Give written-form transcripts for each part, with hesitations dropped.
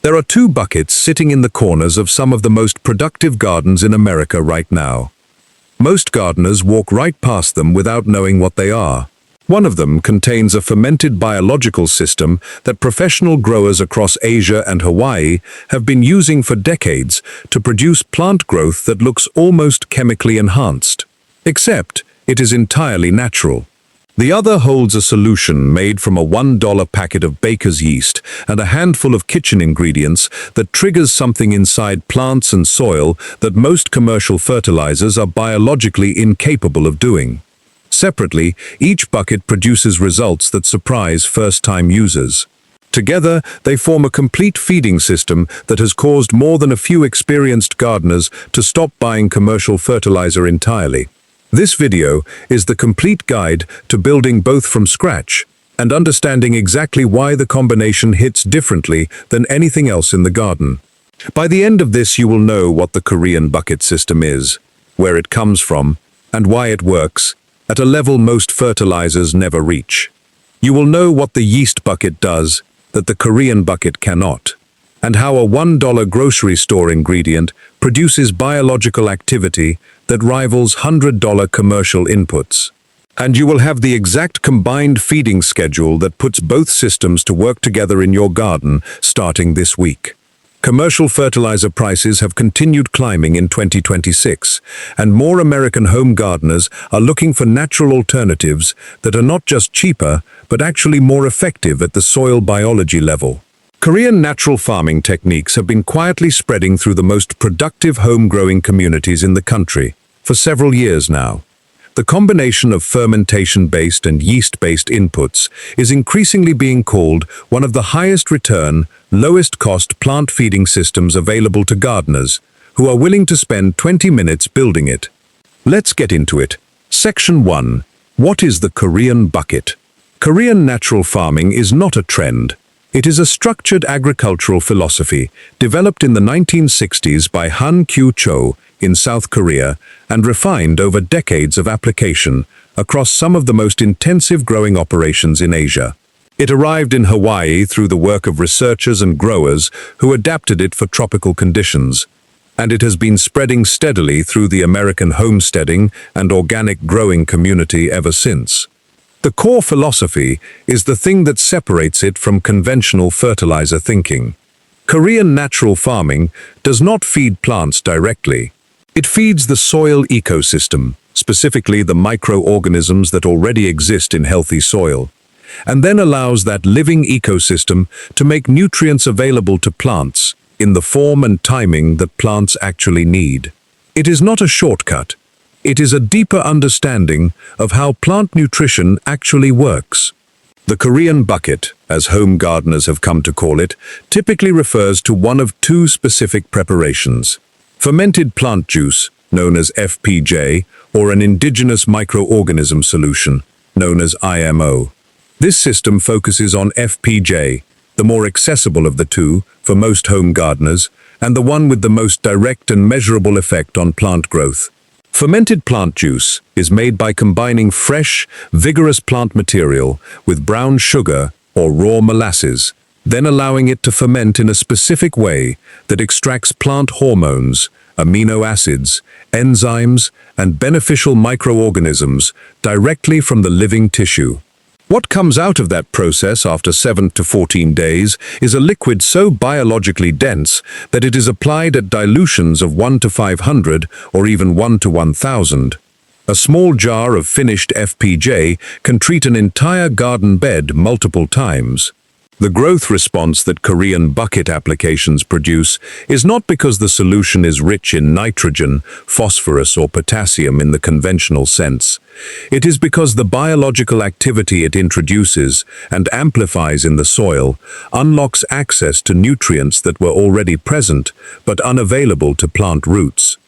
There are two buckets sitting in the corners of some of the most productive gardens in America right now. Most gardeners walk right past them without knowing what they are. One of them contains a fermented biological system that professional growers across Asia and Hawaii have been using for decades to produce plant growth that looks almost chemically enhanced. Except it is entirely natural. The other holds a solution made from a $1 packet of baker's yeast and a handful of kitchen ingredients that triggers something inside plants and soil that most commercial fertilizers are biologically incapable of doing. Separately, each bucket produces results that surprise first-time users. Together, they form a complete feeding system that has caused more than a few experienced gardeners to stop buying commercial fertilizer entirely. This video is the complete guide to building both from scratch and understanding exactly why the combination hits differently than anything else in the garden. By the end of this, you will know what the Korean bucket system is, where it comes from, and why it works at a level most fertilizers never reach. You will know what the yeast bucket does that the Korean bucket cannot, and how a $1 grocery store ingredient produces biological activity that rivals $100 commercial inputs. And you will have the exact combined feeding schedule that puts both systems to work together in your garden starting this week. Commercial fertilizer prices have continued climbing in 2026, and more American home gardeners are looking for natural alternatives that are not just cheaper, but actually more effective at the soil biology level. Korean natural farming techniques have been quietly spreading through the most productive home-growing communities in the country for several years now. The combination of fermentation-based and yeast-based inputs is increasingly being called one of the highest return, lowest cost plant feeding systems available to gardeners who are willing to spend 20 minutes building it. Let's get into it. Section 1. What is the Korean bucket? Korean natural farming is not a trend. It is a structured agricultural philosophy developed in the 1960s by Han Kyu-cho in South Korea and refined over decades of application across some of the most intensive growing operations in Asia. It arrived in Hawaii through the work of researchers and growers who adapted it for tropical conditions, and it has been spreading steadily through the American homesteading and organic growing community ever since. The core philosophy is the thing that separates it from conventional fertilizer thinking. Korean natural farming does not feed plants directly. It feeds the soil ecosystem, specifically the microorganisms that already exist in healthy soil, and then allows that living ecosystem to make nutrients available to plants in the form and timing that plants actually need. It is not a shortcut. It is a deeper understanding of how plant nutrition actually works. The Korean bucket, as home gardeners have come to call it, typically refers to one of two specific preparations: fermented plant juice, known as FPJ, or an indigenous microorganism solution, known as IMO. This system focuses on FPJ, the more accessible of the two for most home gardeners, and the one with the most direct and measurable effect on plant growth. Fermented plant juice is made by combining fresh, vigorous plant material with brown sugar or raw molasses, then allowing it to ferment in a specific way that extracts plant hormones, amino acids, enzymes, and beneficial microorganisms directly from the living tissue. What comes out of that process after 7 to 14 days is a liquid so biologically dense that it is applied at dilutions of 1 to 500 or even 1 to 1000. A small jar of finished FPJ can treat an entire garden bed multiple times. The growth response that Korean bucket applications produce is not because the solution is rich in nitrogen, phosphorus, or potassium in the conventional sense. It is because the biological activity it introduces and amplifies in the soil unlocks access to nutrients that were already present but unavailable to plant roots.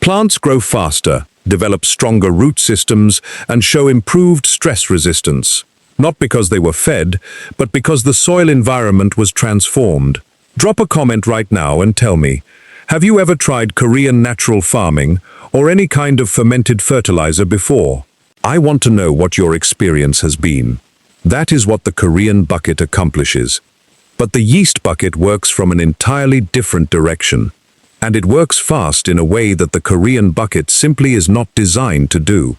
Plants grow faster, develop stronger root systems, and show improved stress resistance. Not because they were fed, but because the soil environment was transformed. Drop a comment right now and tell me, have you ever tried Korean natural farming or any kind of fermented fertilizer before? I want to know what your experience has been. That is what the Korean bucket accomplishes. But the yeast bucket works from an entirely different direction. And it works fast in a way that the Korean bucket simply is not designed to do.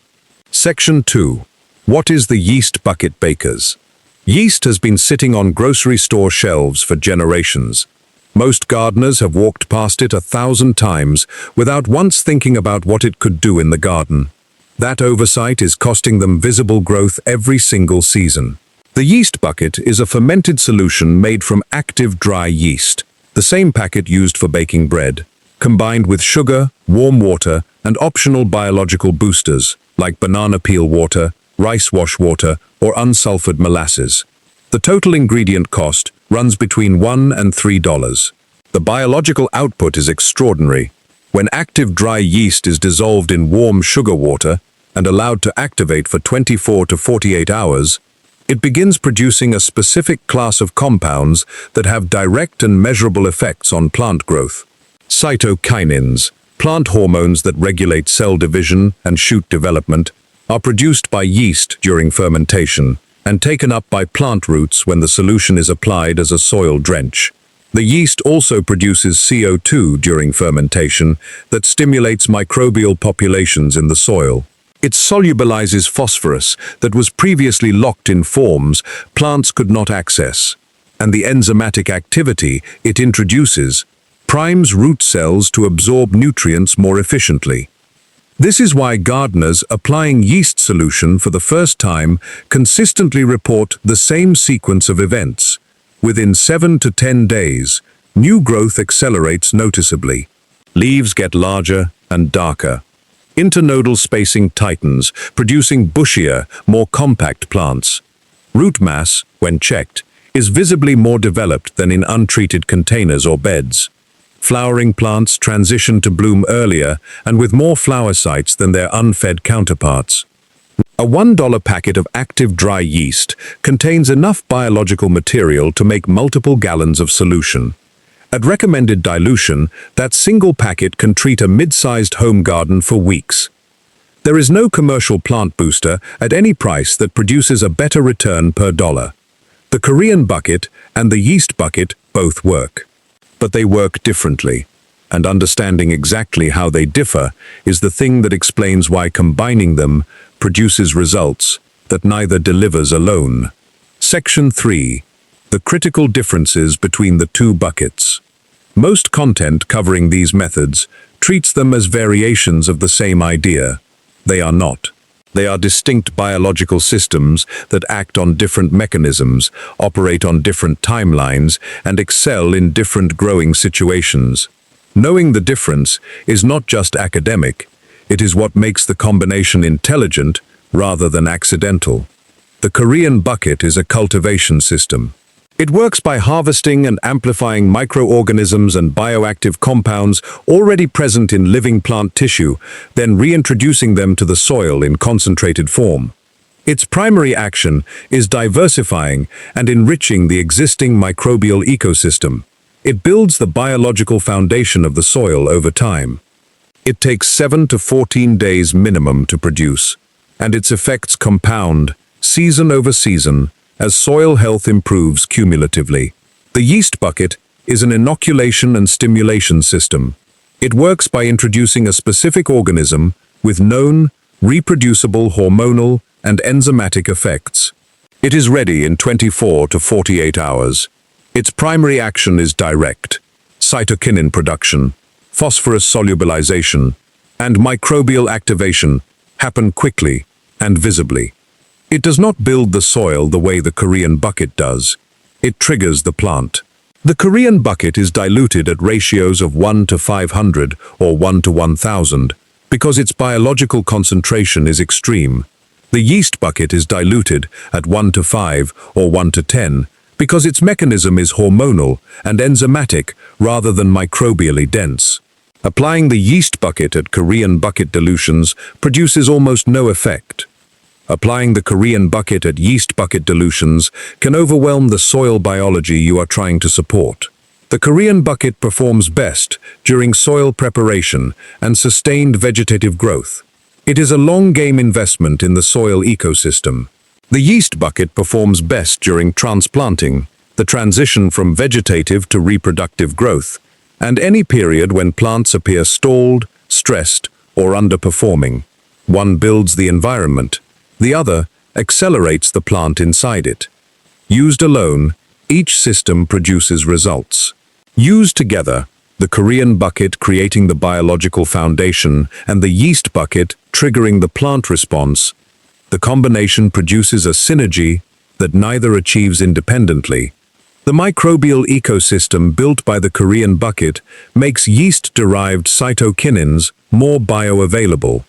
Section 2. What is the yeast bucket bakers? Yeast has been sitting on grocery store shelves for generations. Most gardeners have walked past it 1,000 times without once thinking about what it could do in the garden. That oversight is costing them visible growth every single season. The yeast bucket is a fermented solution made from active dry yeast, the same packet used for baking bread, combined with sugar, warm water, and optional biological boosters like banana peel water, rice wash water, or unsulfured molasses. The total ingredient cost runs between $1 and $3. The biological output is extraordinary. When active dry yeast is dissolved in warm sugar water and allowed to activate for 24 to 48 hours, it begins producing a specific class of compounds that have direct and measurable effects on plant growth. Cytokinins, plant hormones that regulate cell division and shoot development, are produced by yeast during fermentation and taken up by plant roots when the solution is applied as a soil drench. The yeast also produces CO2 during fermentation that stimulates microbial populations in the soil. It solubilizes phosphorus that was previously locked in forms plants could not access, and the enzymatic activity it introduces primes root cells to absorb nutrients more efficiently. This is why gardeners applying yeast solution for the first time consistently report the same sequence of events. Within 7 to 10 days, new growth accelerates noticeably. Leaves get larger and darker. Internodal spacing tightens, producing bushier, more compact plants. Root mass, when checked, is visibly more developed than in untreated containers or beds. Flowering plants transition to bloom earlier and with more flower sites than their unfed counterparts. A $1 packet of active dry yeast contains enough biological material to make multiple gallons of solution. At recommended dilution, that single packet can treat a mid-sized home garden for weeks. There is no commercial plant booster at any price that produces a better return per dollar. The Korean bucket and the yeast bucket both work. But they work differently, and understanding exactly how they differ is the thing that explains why combining them produces results that neither delivers alone. Section 3. The critical differences between the two buckets. Most content covering these methods treats them as variations of the same idea. They are not. They are distinct biological systems that act on different mechanisms, operate on different timelines, and excel in different growing situations. Knowing the difference is not just academic, it is what makes the combination intelligent rather than accidental. The Korean bucket is a cultivation system. It works by harvesting and amplifying microorganisms and bioactive compounds already present in living plant tissue, then reintroducing them to the soil in concentrated form. Its primary action is diversifying and enriching the existing microbial ecosystem. It builds the biological foundation of the soil over time. It takes 7 to 14 days minimum to produce, and its effects compound, season over season, as soil health improves cumulatively. The yeast bucket is an inoculation and stimulation system. It works by introducing a specific organism with known, reproducible hormonal and enzymatic effects. It is ready in 24 to 48 hours. Its primary action is direct. Cytokinin production, phosphorus solubilization, and microbial activation happen quickly and visibly. It does not build the soil the way the Korean bucket does. It triggers the plant. The Korean bucket is diluted at ratios of 1 to 500 or 1 to 1000 because its biological concentration is extreme. The yeast bucket is diluted at 1 to 5 or 1 to 10 because its mechanism is hormonal and enzymatic rather than microbially dense. Applying the yeast bucket at Korean bucket dilutions produces almost no effect. Applying the Korean bucket at yeast bucket dilutions can overwhelm the soil biology you are trying to support. The Korean bucket performs best during soil preparation and sustained vegetative growth. It is a long-game investment in the soil ecosystem. The yeast bucket performs best during transplanting, the transition from vegetative to reproductive growth, and any period when plants appear stalled, stressed, or underperforming. One builds the environment, the other accelerates the plant inside it. Used alone, each system produces results. Used together, the Korean bucket creating the biological foundation and the yeast bucket triggering the plant response, the combination produces a synergy that neither achieves independently. The microbial ecosystem built by the Korean bucket makes yeast-derived cytokinins more bioavailable.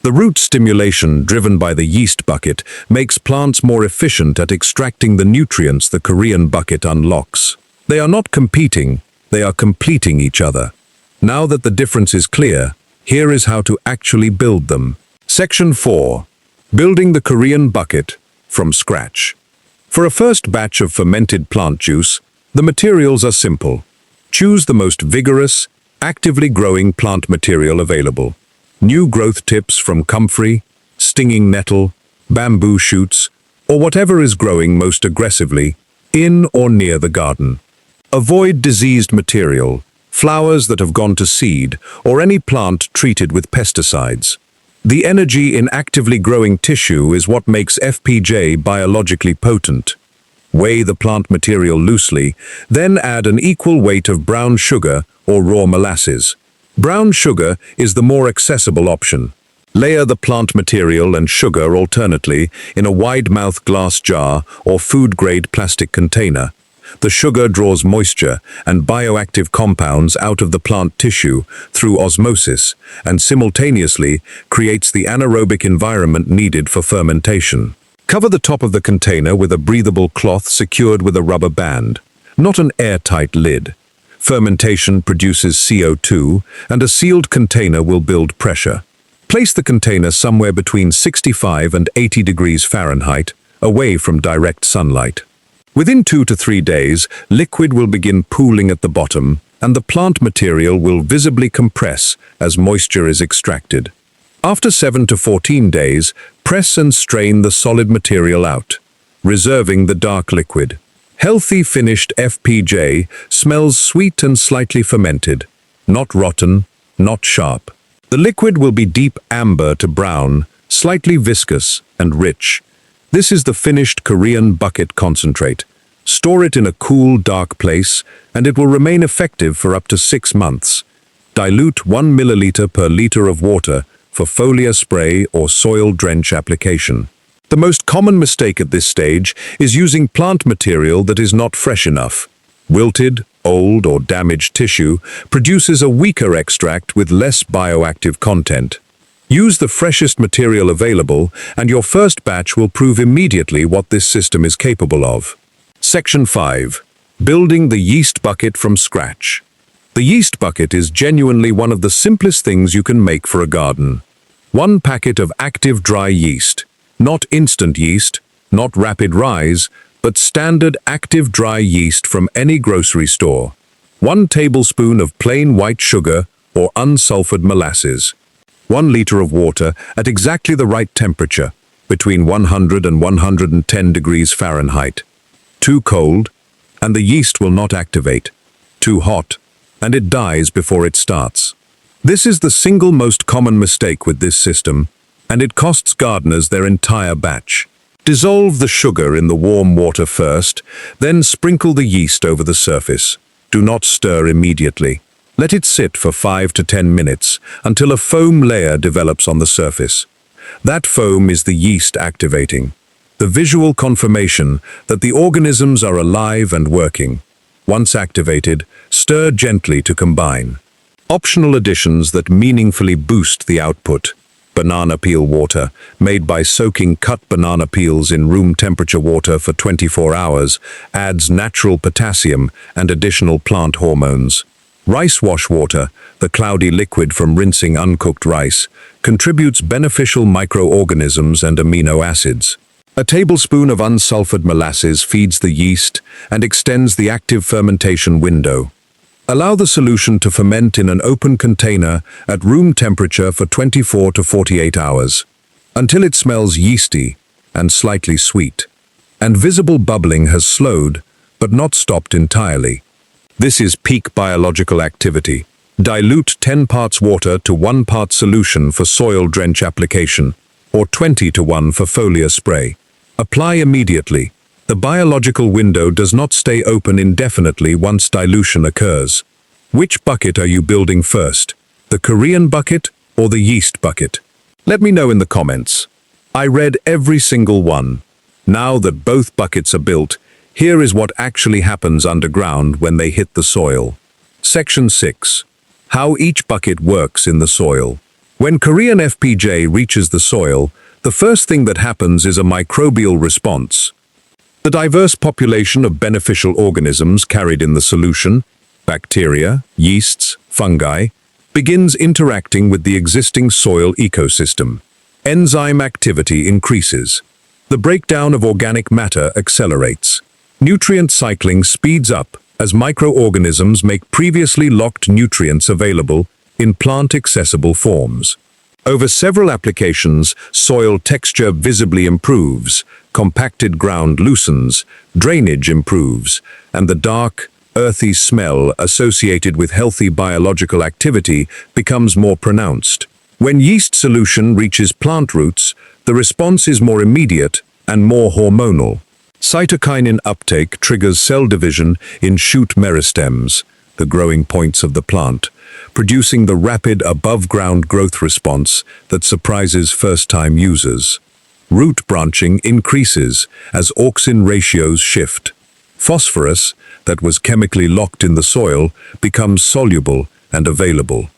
The root stimulation driven by the yeast bucket makes plants more efficient at extracting the nutrients the Korean bucket unlocks. They are not competing, they are completing each other. Now that the difference is clear, here is how to actually build them. Section 4. Building the Korean bucket from scratch. For a first batch of fermented plant juice, the materials are simple. Choose the most vigorous, actively growing plant material available. New growth tips from comfrey, stinging nettle, bamboo shoots, or whatever is growing most aggressively in or near the garden. Avoid diseased material, flowers that have gone to seed, or any plant treated with pesticides. The energy in actively growing tissue is what makes FPJ biologically potent. Weigh the plant material loosely, then add an equal weight of brown sugar or raw molasses. Brown sugar is the more accessible option. Layer the plant material and sugar alternately in a wide-mouth glass jar or food-grade plastic container. The sugar draws moisture and bioactive compounds out of the plant tissue through osmosis and simultaneously creates the anaerobic environment needed for fermentation. Cover the top of the container with a breathable cloth secured with a rubber band, not an airtight lid. Fermentation produces CO2, and a sealed container will build pressure. Place the container somewhere between 65 and 80 degrees Fahrenheit, away from direct sunlight. Within 2 to 3 days, liquid will begin pooling at the bottom, and the plant material will visibly compress as moisture is extracted. After 7 to 14 days, press and strain the solid material out, reserving the dark liquid. Healthy finished FPJ smells sweet and slightly fermented, not rotten, not sharp. The liquid will be deep amber to brown, slightly viscous and rich. This is the finished Korean bucket concentrate. Store it in a cool, dark place, and it will remain effective for up to 6 months. Dilute 1 milliliter per liter of water for foliar spray or soil drench application. The most common mistake at this stage is using plant material that is not fresh enough. Wilted, old, or damaged tissue produces a weaker extract with less bioactive content. Use the freshest material available, and your first batch will prove immediately what this system is capable of. Section 5. Building the yeast bucket from scratch. The yeast bucket is genuinely one of the simplest things you can make for a garden. 1 packet of active dry yeast. Not instant yeast, not rapid rise, but standard active dry yeast from any grocery store. 1 tablespoon of plain white sugar or unsulfured molasses. 1 liter of water at exactly the right temperature, between 100 and 110 degrees Fahrenheit. Too cold, and the yeast will not activate. Too hot, and it dies before it starts. This is the single most common mistake with this system, and it costs gardeners their entire batch. Dissolve the sugar in the warm water first, then sprinkle the yeast over the surface. Do not stir immediately. Let it sit for 5 to 10 minutes until a foam layer develops on the surface. That foam is the yeast activating, the visual confirmation that the organisms are alive and working. Once activated, stir gently to combine. Optional additions that meaningfully boost the output. Banana peel water, made by soaking cut banana peels in room temperature water for 24 hours, adds natural potassium and additional plant hormones. Rice wash water, the cloudy liquid from rinsing uncooked rice, contributes beneficial microorganisms and amino acids. A tablespoon of unsulfured molasses feeds the yeast and extends the active fermentation window. Allow the solution to ferment in an open container at room temperature for 24 to 48 hours, until it smells yeasty and slightly sweet, and visible bubbling has slowed. but not stopped entirely. This is peak biological activity. Dilute 10 parts water to 1 part solution for soil drench application, or 20 to 1 for foliar spray. Apply immediately. The biological window does not stay open indefinitely once dilution occurs. Which bucket are you building first? The Korean bucket or the yeast bucket? Let me know in the comments. I read every single one. Now that both buckets are built, here is what actually happens underground when they hit the soil. Section 6. How each bucket works in the soil. When Korean FPJ reaches the soil, the first thing that happens is a microbial response. The diverse population of beneficial organisms carried in the solution, bacteria, yeasts, fungi, begins interacting with the existing soil ecosystem. Enzyme activity increases. The breakdown of organic matter accelerates. Nutrient cycling speeds up as microorganisms make previously locked nutrients available in plant-accessible forms. Over several applications, soil texture visibly improves, compacted ground loosens, drainage improves, and the dark, earthy smell associated with healthy biological activity becomes more pronounced. When yeast solution reaches plant roots, the response is more immediate and more hormonal. Cytokinin uptake triggers cell division in shoot meristems, the growing points of the plant, producing the rapid above-ground growth response that surprises first-time users. Root branching increases as auxin ratios shift. Phosphorus, that was chemically locked in the soil, becomes soluble and available.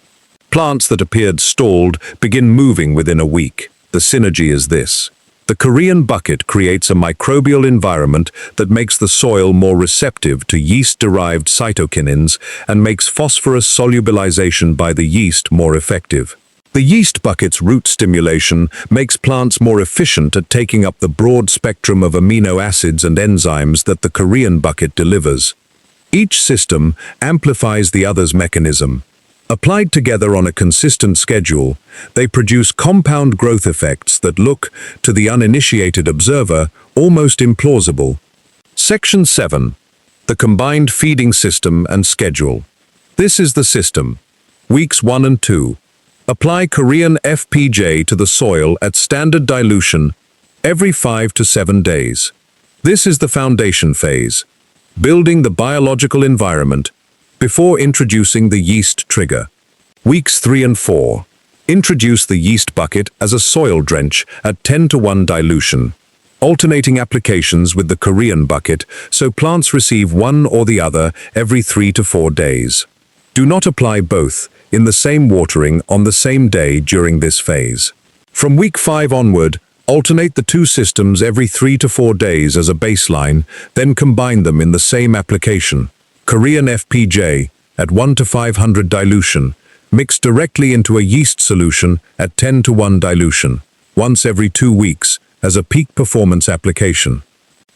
Plants that appeared stalled begin moving within a week. The synergy is this. The Korean bucket creates a microbial environment that makes the soil more receptive to yeast-derived cytokinins and makes phosphorus solubilization by the yeast more effective. The yeast bucket's root stimulation makes plants more efficient at taking up the broad spectrum of amino acids and enzymes that the Korean bucket delivers. Each system amplifies the other's mechanism. Applied together on a consistent schedule, they produce compound growth effects that look, to the uninitiated observer, almost implausible. Section 7. The combined feeding system and schedule. This is the system. Weeks 1 and 2. Apply Korean FPJ to the soil at standard dilution every 5 to 7 days. This is the foundation phase, building the biological environment before introducing the yeast trigger. Weeks 3 and 4. Introduce the yeast bucket as a soil drench at 10 to 1 dilution, alternating applications with the Korean bucket so plants receive one or the other every 3 to 4 days. Do not apply both in the same watering on the same day during this phase. From week 5 onward, alternate the two systems every 3 to 4 days as a baseline, then combine them in the same application. Korean FPJ at 1 to 500 dilution, mixed directly into a yeast solution at 10 to 1 dilution, once every 2 weeks as a peak performance application.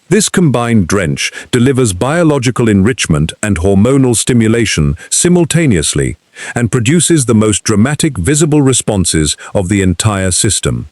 This combined drench delivers biological enrichment and hormonal stimulation simultaneously and produces the most dramatic visible responses of the entire system.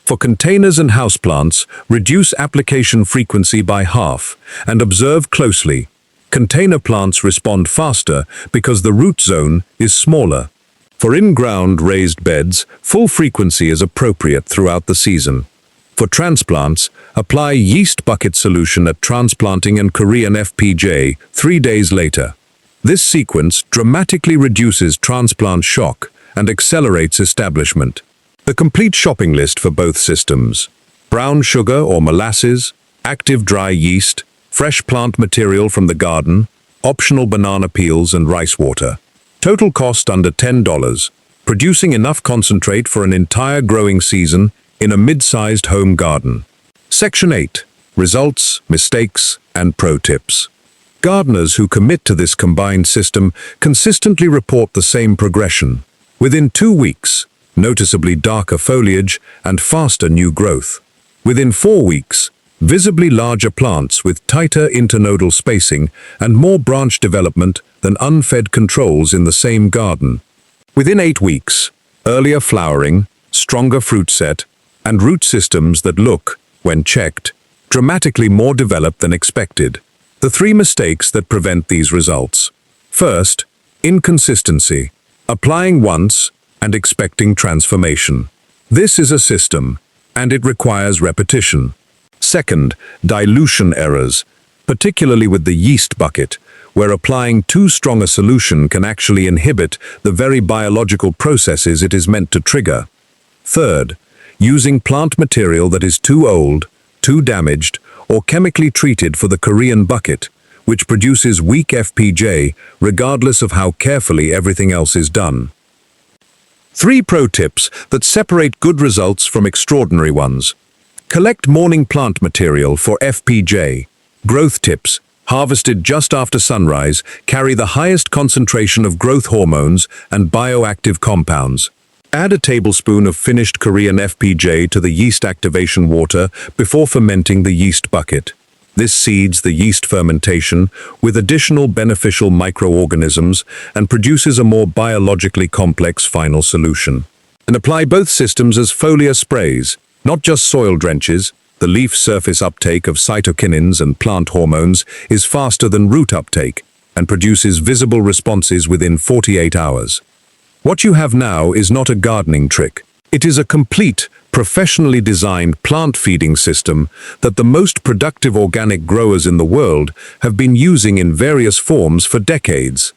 For containers and houseplants, reduce application frequency by half and observe closely. Container plants respond faster because the root zone is smaller. For in-ground raised beds, full frequency is appropriate throughout the season. For transplants, apply yeast bucket solution at transplanting and Korean FPJ 3 days later. This sequence dramatically reduces transplant shock and accelerates establishment. The complete shopping list for both systems: brown sugar or molasses, active dry yeast, fresh plant material from the garden, optional banana peels and rice water. Total cost under $10, producing enough concentrate for an entire growing season in a mid-sized home garden. Section 8. Results, mistakes, and pro tips. Gardeners who commit to this combined system consistently report the same progression. Within 2 weeks, noticeably darker foliage and faster new growth. Within 4 weeks, visibly larger plants with tighter internodal spacing and more branch development than unfed controls in the same garden. Within 8 weeks, earlier flowering, stronger fruit set, and root systems that look, when checked, dramatically more developed than expected. The The 3 mistakes that prevent these results. First, inconsistency. Applying once and expecting transformation. This is a system, and it requires repetition. Second, dilution errors, particularly with the yeast bucket, where applying too strong a solution can actually inhibit the very biological processes it is meant to trigger. Third, using plant material that is too old, too damaged, or chemically treated for the Korean bucket, which produces weak FPJ regardless of how carefully everything else is done. 3 pro tips that separate good results from extraordinary ones. Collect morning plant material for FPJ. Growth tips, harvested just after sunrise, carry the highest concentration of growth hormones and bioactive compounds. Add a tablespoon of finished Korean FPJ to the yeast activation water before fermenting the yeast bucket. This seeds the yeast fermentation with additional beneficial microorganisms and produces a more biologically complex final solution. And apply both systems as foliar sprays, not just soil drenches. The leaf surface uptake of cytokinins and plant hormones is faster than root uptake and produces visible responses within 48 hours. What you have now is not a gardening trick. It is a complete, professionally designed plant feeding system that the most productive organic growers in the world have been using in various forms for decades.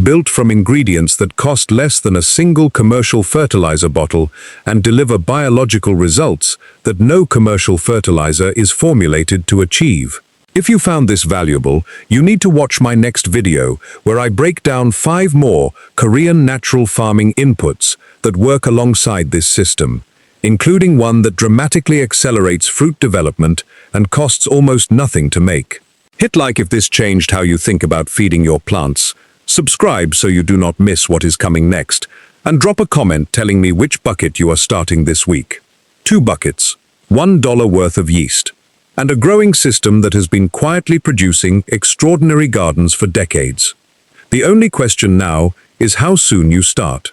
Built from ingredients that cost less than a single commercial fertilizer bottle and deliver biological results that no commercial fertilizer is formulated to achieve. If you found this valuable, you need to watch my next video where I break down 5 more Korean natural farming inputs that work alongside this system, including one that dramatically accelerates fruit development and costs almost nothing to make. Hit like if this changed how you think about feeding your plants. Subscribe so you do not miss what is coming next, and drop a comment telling me which bucket you are starting this week. 2 buckets, $1 worth of yeast, and a growing system that has been quietly producing extraordinary gardens for decades. The only question now is how soon you start.